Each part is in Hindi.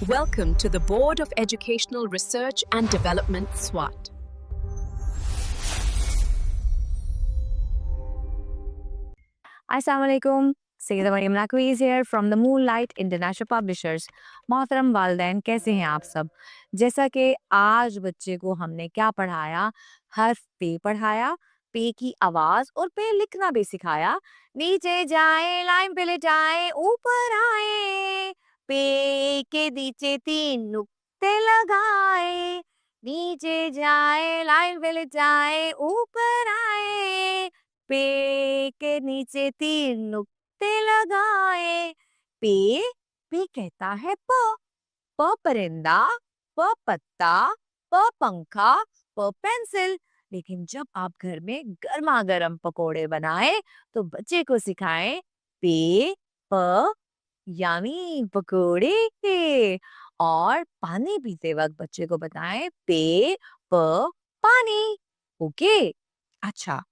Welcome to the Board of Educational Research and Development, SWAT. Assalamu alaikum. Sayyida Maryam Naqvi is here from the Moonlight International Publishers. मोहतरम वालिदैन, कैसे हैं आप सब? जैसा कि आज बच्चे को हमने क्या पढ़ाया, हर्फ पे पढ़ाया, पे की आवाज और पे लिखना भी सिखाया. नीचे जाए, लाइन पे लेटाए, ऊपर आए, पे के नीचे 3 नुक्ते लगाए. नीचे जाए, लाइन पे लेटाए, ऊपर आए, पे के नीचे 3 नुक्ते लगाए. पे पे कहता है प परिंदा, प पत्ता, प पंखा, प पेंसिल. लेकिन जब आप घर में गर्मा गर्म पकोड़े बनाए तो बच्चे को सिखाएं पे प यानी पकोड़े. और पानी पीते वक्त बच्चे को बताएं पे प पानी. ओके. अच्छा,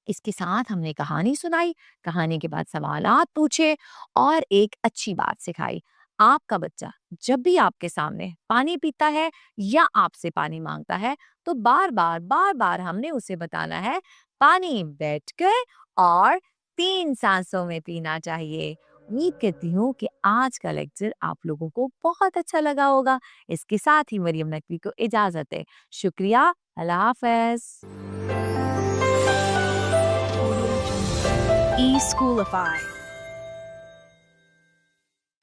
इसके साथ हमने कहानी सुनाई, कहानी के बाद सवालात पूछे और एक अच्छी बात सिखाई. आपका बच्चा जब भी आपके सामने पानी पीता है या आपसे पानी मांगता है तो बार बार हमने उसे बताना है पानी बैठकर और 3 सांसों में पीना चाहिए. उम्मीद करती हूँ कि आज का लेक्चर आप लोगों को बहुत अच्छा लगा होगा. इसके साथ ही मरियम नकवी को इजाजत है. शुक्रिया. अल्लाह हाफ़िज़. E-Schoolify.